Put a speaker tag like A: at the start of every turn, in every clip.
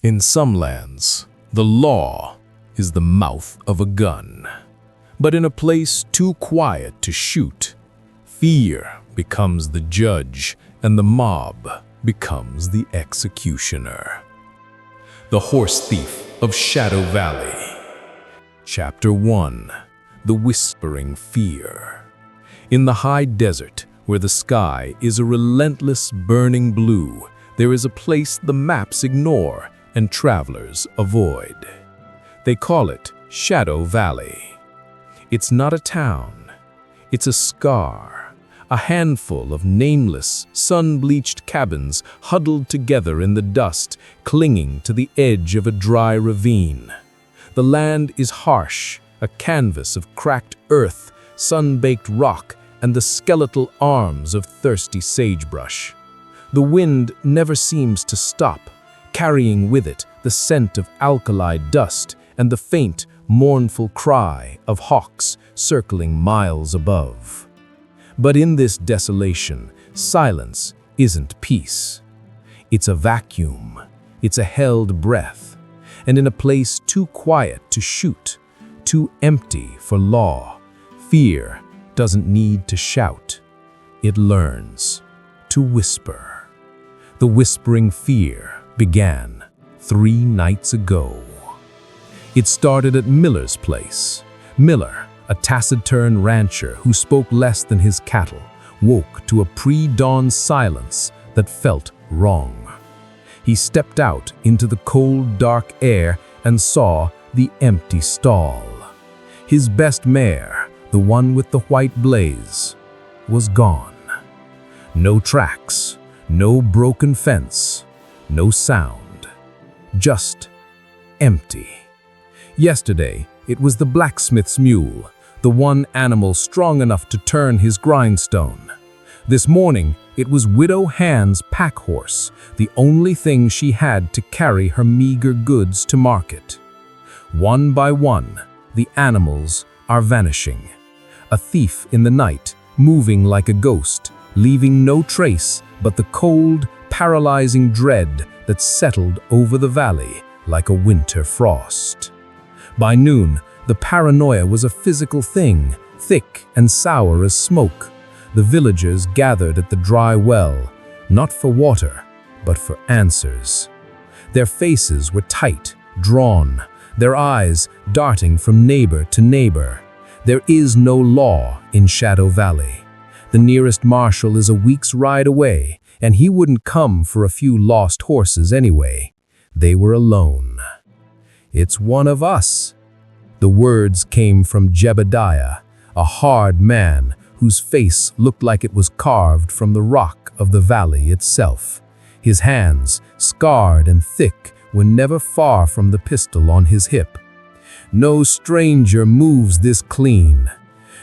A: In some lands, the law is the mouth of a gun. But in a place too quiet to shoot, fear becomes the judge and the mob becomes the executioner. The Horse Thief of Shadow Valley. Chapter 1. The Whispering Fear. In the high desert, where the sky is a relentless burning blue, there is a place the maps ignore and travelers avoid. They call it Shadow Valley. It's not a town. It's a scar, a handful of nameless, sun-bleached cabins huddled together in the dust, clinging to the edge of a dry ravine. The land is harsh, a canvas of cracked earth, sun-baked rock, and the skeletal arms of thirsty sagebrush. The wind never seems to stop, carrying with it the scent of alkali dust and the faint, mournful cry of hawks circling miles above. But in this desolation, silence isn't peace. It's a vacuum, it's a held breath, and in a place too quiet to shoot, too empty for law, fear doesn't need to shout. It learns to whisper. The whispering fear began 3 nights ago. It started at Miller's place. Miller, a taciturn rancher who spoke less than his cattle, woke to a pre-dawn silence that felt wrong. He stepped out into the cold, dark air and saw the empty stall. His best mare, the one with the white blaze, was gone. No tracks, no broken fence, no sound. Just empty. Yesterday, it was the blacksmith's mule, the one animal strong enough to turn his grindstone. This morning, it was Widow Hand's pack horse, the only thing she had to carry her meager goods to market. One by one, the animals are vanishing. A thief in the night, moving like a ghost, leaving no trace but the cold, paralyzing dread that settled over the valley like a winter frost. By noon, the paranoia was a physical thing, thick and sour as smoke. The villagers gathered at the dry well, not for water, but for answers. Their faces were tight, drawn, their eyes darting from neighbor to neighbor. There is no law in Shadow Valley. The nearest marshal is a week's ride away, and he wouldn't come for a few lost horses anyway. They were alone. "It's one of us." The words came from Jebediah, a hard man whose face looked like it was carved from the rock of the valley itself. His hands, scarred and thick, were never far from the pistol on his hip. "No stranger moves this clean.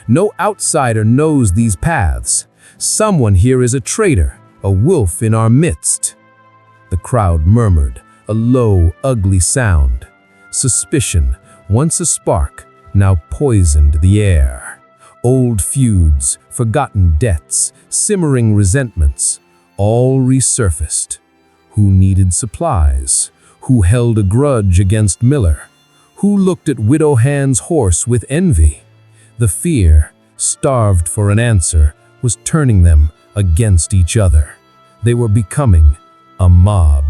A: No outsider knows these paths. Someone here is a traitor, a wolf in our midst." The crowd murmured, a low, ugly sound. Suspicion, once a spark, now poisoned the air. Old feuds, forgotten debts, simmering resentments, all resurfaced. Who needed supplies? Who held a grudge against Miller? Who looked at Widow Hand's horse with envy? The fear, starved for an answer, was turning them against each other. They were becoming a mob.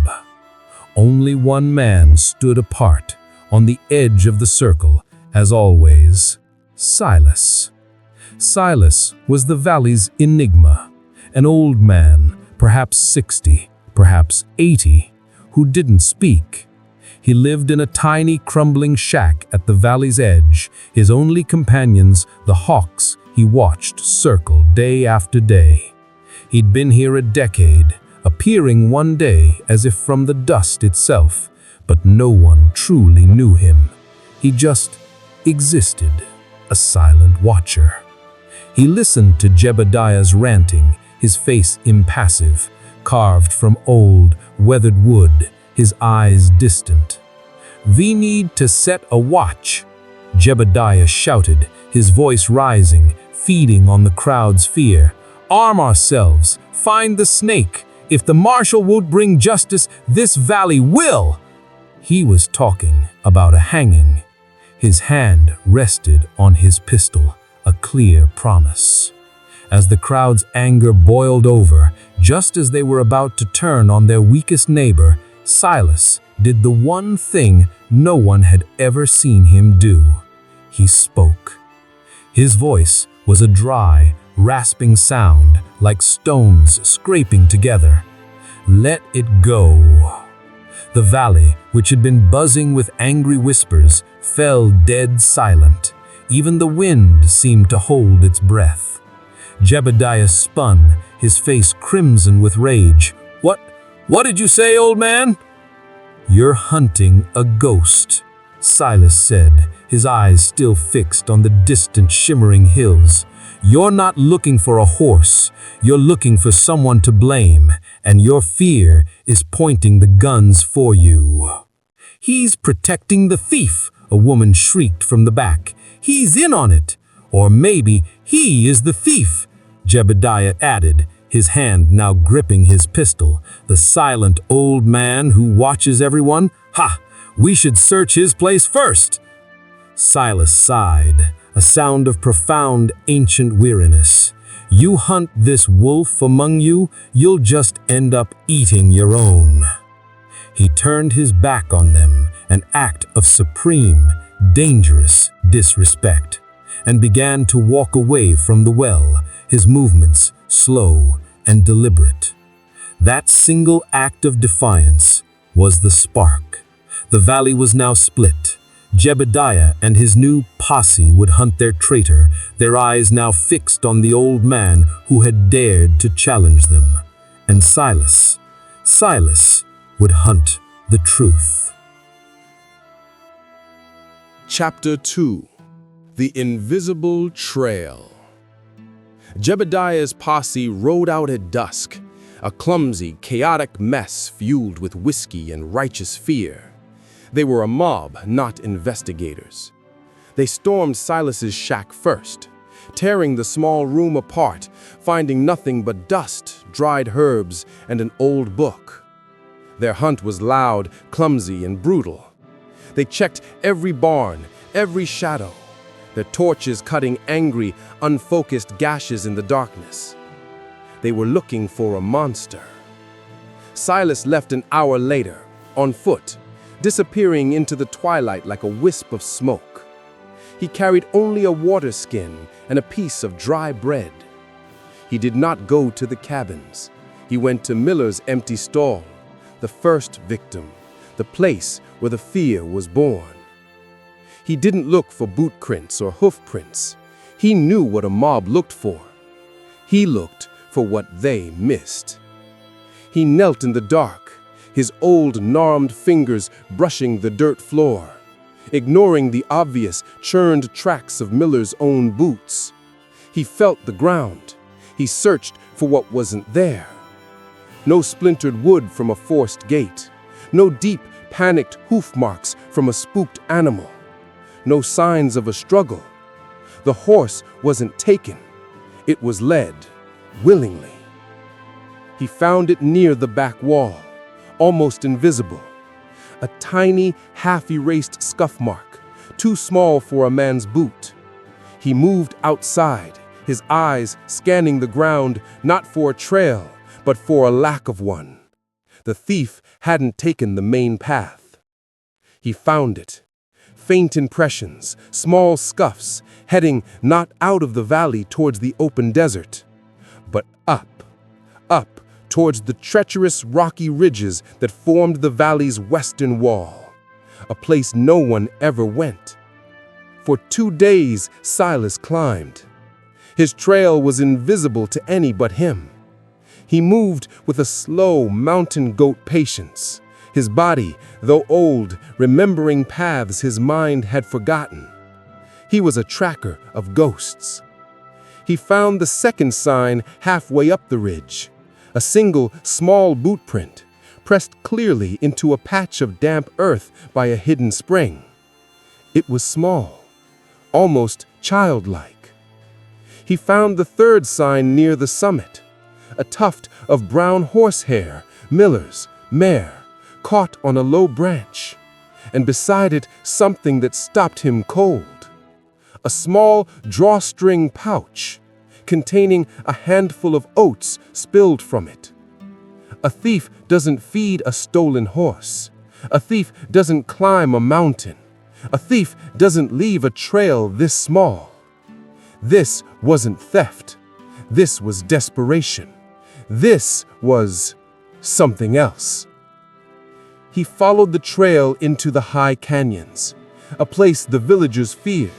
A: Only one man stood apart, on the edge of the circle, as always: Silas. Silas was the valley's enigma, an old man, perhaps 60, perhaps 80, who didn't speak. He lived in a tiny, crumbling shack at the valley's edge, his only companions the hawks he watched circle day after day. He'd been here a decade, appearing one day as if from the dust itself, but no one truly knew him. He just existed, a silent watcher. He listened to Jebediah's ranting, his face impassive, carved from old, weathered wood, his eyes distant. "We need to set a watch," Jebediah shouted, his voice rising, feeding on the crowd's fear. "Arm ourselves, find the snake. If the marshal won't bring justice, this valley will."
B: He was talking about a hanging. His hand rested on his pistol, a clear promise. As the crowd's anger boiled over, just as they were about to turn on their weakest neighbor, Silas did the one thing no one had ever seen him do. He spoke. His voice was a dry, rasping sound like stones scraping together. Let it go. The valley, which had been buzzing with angry whispers, fell dead silent. Even the wind seemed to hold its breath. Jebediah spun, his face crimson with rage. What did you say, old man?" "You're hunting a ghost," Silas said, his eyes still fixed on the distant shimmering hills. "You're not looking for a horse, you're looking for someone to blame, and your fear is pointing the guns for you." "He's protecting the thief," a woman shrieked from the back. "He's in on it. Or maybe he is the thief," Jebediah added, his hand now gripping his pistol. "The silent old man who watches everyone? Ha! We should search his place first." Silas sighed, a sound of profound ancient weariness. "You hunt this wolf among you, you'll just end up eating your own." He turned his back on them, an act of supreme, dangerous disrespect, and began to walk away from the well, his movements slow and deliberate. That single act of defiance was the spark. The valley was now split. Jebediah and his new posse would hunt their traitor, their eyes now fixed on the old man who had dared to challenge them. And Silas would hunt the truth.
A: Chapter 2. The Invisible Trail. Jebediah's posse rode out at dusk, a clumsy, chaotic mess fueled with whiskey and righteous fear. They were a mob, not investigators. They stormed Silas's shack first, tearing the small room apart, finding nothing but dust, dried herbs, and an old book. Their hunt was loud, clumsy, and brutal. They checked every barn, every shadow, their torches cutting angry, unfocused gashes in the darkness. They were looking for a monster. Silas left an hour later, on foot, disappearing into the twilight like a wisp of smoke. He carried only a water skin and a piece of dry bread. He did not go to the cabins. He went to Miller's empty stall, the first victim, the place where the fear was born. He didn't look for boot prints or hoof prints. He knew what a mob looked for. He looked for what they missed. He knelt in the dark, his old gnarled fingers brushing the dirt floor, ignoring the obvious churned tracks of Miller's own boots. He felt the ground. He searched for what wasn't there. No splintered wood from a forced gate. No deep, panicked hoof marks from a spooked animal. No signs of a struggle. The horse wasn't taken. It was led, willingly. He found it near the back wall, almost invisible. A tiny, half-erased scuff mark, too small for a man's boot. He moved outside, his eyes scanning the ground not for a trail, but for a lack of one. The thief hadn't taken the main path. He found it. Faint impressions, small scuffs, heading not out of the valley towards the open desert, but up towards the treacherous rocky ridges that formed the valley's western wall, a place no one ever went. For 2 days, Silas climbed. His trail was invisible to any but him. He moved with a slow mountain goat patience, his body, though old, remembering paths his mind had forgotten. He was a tracker of ghosts. He found the second sign halfway up the ridge, a single small boot print, pressed clearly into a patch of damp earth by a hidden spring. It was small, almost childlike. He found the third sign near the summit, a tuft of brown horsehair, Miller's mare, caught on a low branch.
C: and beside it something that stopped him cold. A small drawstring pouch containing a handful of oats spilled from it. A thief doesn't feed a stolen horse. A thief doesn't climb a mountain. A thief doesn't leave a trail this small. This wasn't theft. This was desperation. This was something else. He followed the trail into the high canyons, a place the villagers feared,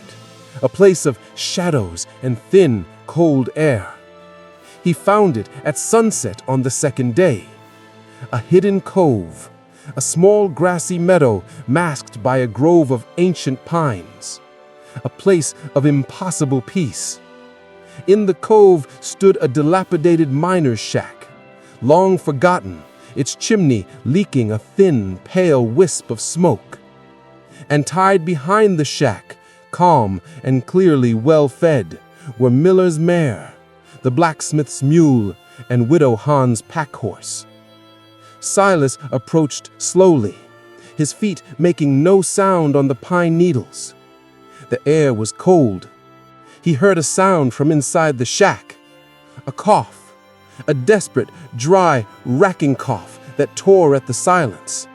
C: a place of shadows and thin, cold air. He found it at sunset on the second day. A hidden cove, a small grassy meadow masked by a grove of ancient pines, a place of impossible peace. In the cove stood a dilapidated miner's shack, long forgotten, its chimney leaking a thin, pale wisp of smoke. And tied behind the shack, calm and clearly well-fed, were Miller's mare, the blacksmith's mule, and Widow Hahn's pack-horse. Silas approached slowly, his feet making no sound on the pine needles. The air was cold. He heard a sound from inside the shack, a cough, a desperate, dry, racking cough that tore at the silence.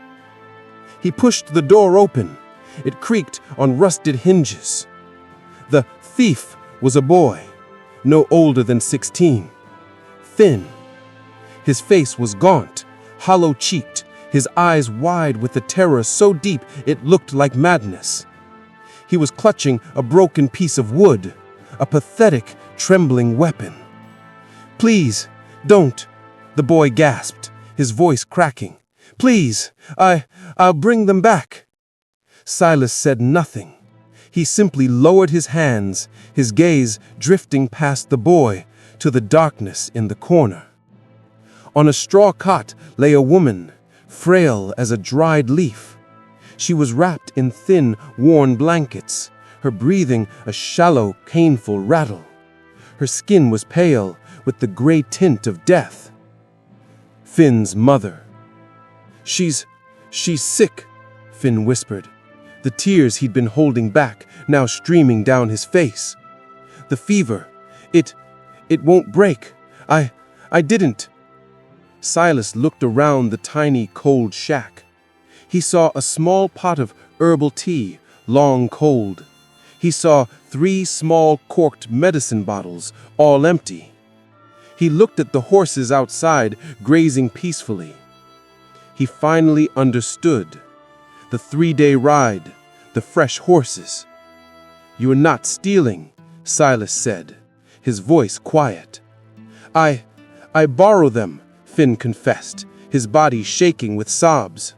C: He pushed the door open. It creaked on rusted hinges. The thief was a boy, no older than 16, thin. His face was gaunt, hollow-cheeked, his eyes wide with a terror so deep it looked like madness. He was clutching a broken piece of wood, a pathetic, trembling weapon. "Please, don't," the boy gasped, his voice cracking. "Please, I'll bring them back." Silas said nothing. He simply lowered his hands, his gaze drifting past the boy to the darkness in the corner. On a straw cot lay a woman, frail as a dried leaf. She was wrapped in thin, worn blankets, her breathing a shallow, painful rattle. Her skin was pale, with the gray tint of death. Finn's mother. She's sick," Finn whispered, the tears he'd been holding back now streaming down his face. "The fever, it won't break. I didn't." Silas looked around the tiny, cold shack. He saw a small pot of herbal tea, long cold. He saw 3 small corked medicine bottles, all empty. He looked at the horses outside, grazing peacefully. He finally understood. The 3-day ride, the fresh horses. "You are not stealing," Silas said, his voice quiet. I borrow them," Finn confessed, his body shaking with sobs.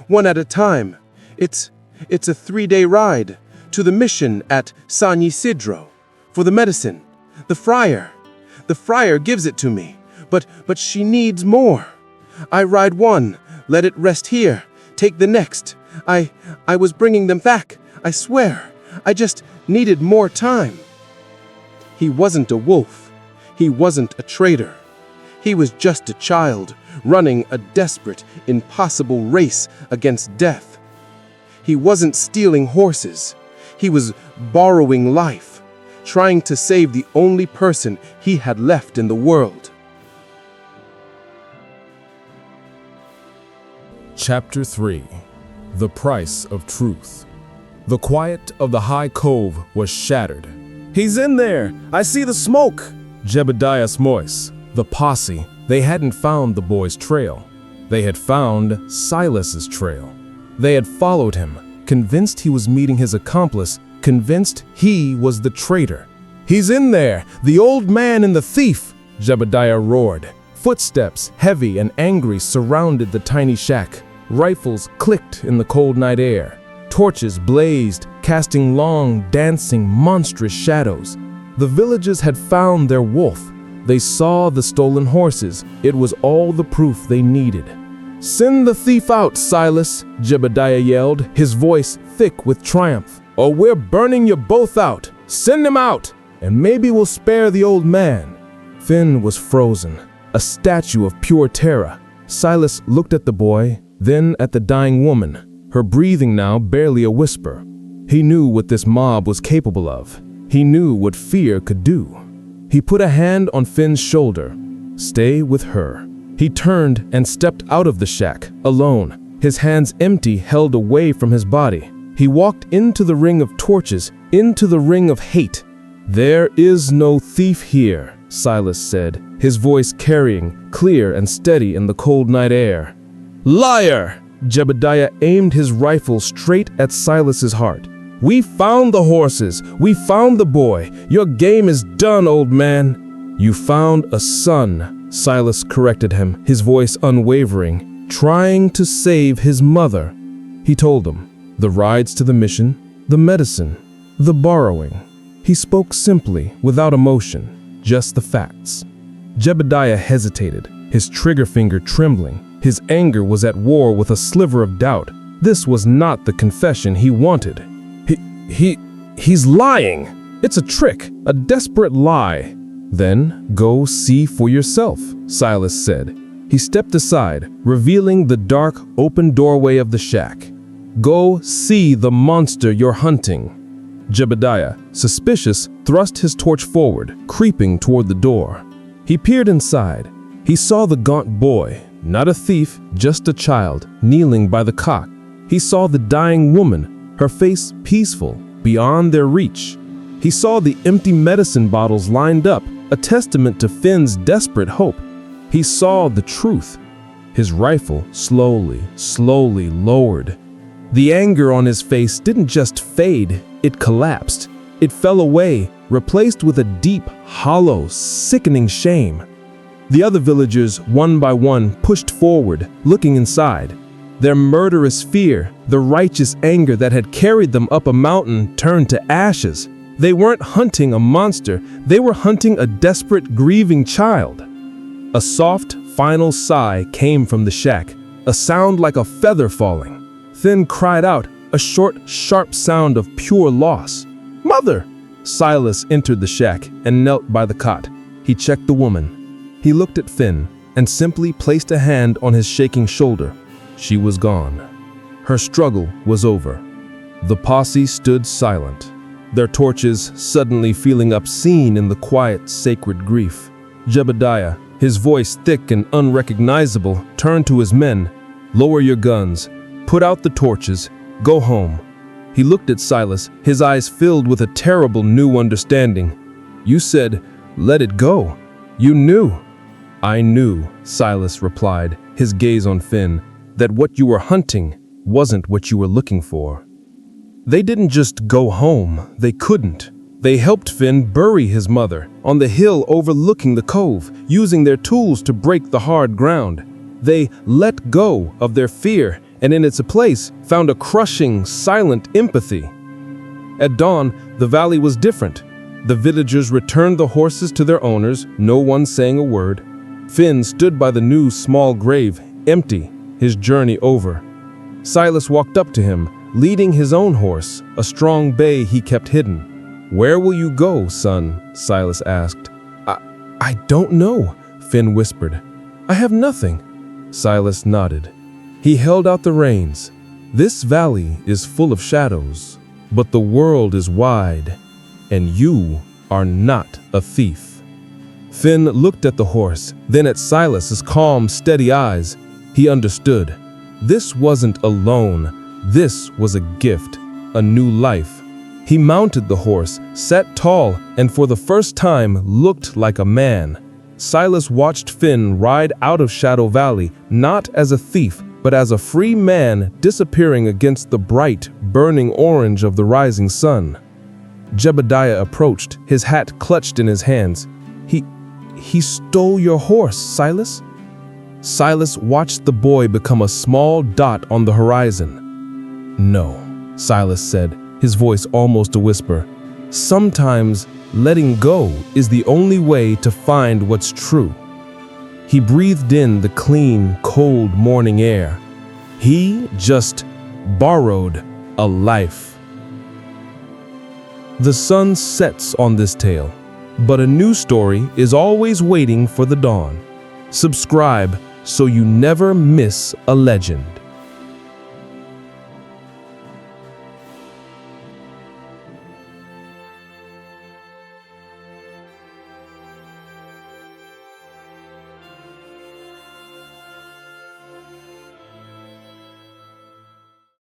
C: "One at a time. It's a 3-day ride to the mission at San Isidro for the medicine. The friar gives it to me, but she needs more. I ride one, let it rest here, take the next. I was bringing them back, I swear. I just needed more time." He wasn't a wolf. He wasn't a traitor. He was just a child, running a desperate, impossible race against death. He wasn't stealing horses. He was borrowing life, trying to save the only person he had left in the world.
A: Chapter 3. The Price of Truth. The quiet of the high cove was shattered.
D: "He's in there! I see the smoke!"
A: Jebediah's voice. The posse, they hadn't found the boy's trail. They had found Silas's trail. They had followed him, convinced he was meeting his accomplice, convinced he was the traitor. "He's in there! The old man and the thief!" Jebediah roared. Footsteps, heavy and angry, surrounded the tiny shack. Rifles clicked in the cold night air. Torches blazed, casting long, dancing, monstrous shadows. The villagers had found their wolf. They saw the stolen horses. It was all the proof they needed. "Send the thief out, Silas," Jebediah yelled, his voice thick with triumph. "Or we're burning you both out. Send him out, and maybe we'll spare the old man." Finn was frozen, a statue of pure terror. Silas looked at the boy, then at the dying woman.
C: her breathing now barely a whisper. He knew what this mob was capable of. He knew what fear could do. He put a hand on Finn's shoulder. Stay with her. He turned and stepped out of the shack, alone, his hands empty, held away from his body. He walked into the ring of torches, into the ring of hate. "There is no thief here," Silas said, his voice carrying, clear and steady in the cold night air. "Liar!" Jebediah aimed his rifle straight at Silas's heart. "We found the horses. We found the boy. Your game is done, old man." "You found a son," Silas corrected him, his voice unwavering. "Trying to save his mother." He told him. The rides to the mission, the medicine, the borrowing. He spoke simply, without emotion, just the facts. Jebediah hesitated, his trigger finger trembling. His anger was at war with a sliver of doubt. This was not the confession he wanted. He's lying. It's a trick, a desperate lie. "Then go see for yourself," Silas said. He stepped aside, revealing the dark, open doorway of the shack. "Go see the monster you're hunting." Jebediah, suspicious, thrust his torch forward, creeping toward the door. He peered inside. He saw the gaunt boy, not a thief, just a child, kneeling by the cot. He saw the dying woman, her face peaceful, beyond their reach. He saw the empty medicine bottles lined up, a testament to Finn's desperate hope. He saw the truth. His rifle slowly lowered. The anger on his face didn't just fade, it collapsed. It fell away, replaced with a deep, hollow, sickening shame. The other villagers, one by one, pushed forward, looking inside. Their murderous fear, the righteous anger that had carried them up a mountain, turned to ashes. They weren't hunting a monster, they were hunting a desperate, grieving child. A soft, final sigh came from the shack, a sound like a feather falling. Finn cried out, a short, sharp sound of pure loss. "Mother!" Silas entered the shack and knelt by the cot. He checked the woman. He looked at Finn and simply placed a hand on his shaking shoulder. She was gone. Her struggle was over. The posse stood silent, their torches suddenly feeling obscene in the quiet, sacred grief. Jebediah, his voice thick and unrecognizable, turned to his men. "Lower your guns. Put out the torches. Go home." He looked at Silas, his eyes filled with a terrible new understanding. "You said, 'Let it go.' You knew." "I knew," Silas replied, his gaze on Finn, "that what you were hunting wasn't what you were looking for." They didn't just go home, they couldn't. They helped Finn bury his mother on the hill overlooking the cove, using their tools to break the hard ground. They let go of their fear and in its place found a crushing, silent empathy. At dawn, the valley was different. The villagers returned the horses to their owners, no one saying a word. Finn stood by the new small grave, empty, his journey over. Silas walked up to him, leading his own horse, a strong bay he kept hidden. "Where will you go, son?" Silas asked. I don't know," Finn whispered. "I have nothing." Silas nodded. He held out the reins. "This valley is full of shadows, but the world is wide, and you are not a thief." Finn looked at the horse, then at Silas's calm, steady eyes. He understood. This wasn't a loan. This was a gift, a new life. He mounted the horse, sat tall, and for the first time looked like a man. Silas watched Finn ride out of Shadow Valley, not as a thief, but as a free man disappearing against the bright, burning orange of the rising sun. Jebediah approached, his hat clutched in his hands. He stole your horse, Silas?" Silas watched the boy become a small dot on the horizon. "No," Silas said, his voice almost a whisper. "Sometimes letting go is the only way to find what's true." He breathed in the clean, cold morning air. He just borrowed a life. The sun sets on this tale, but a new story is always waiting for the dawn. Subscribe so you never miss a legend.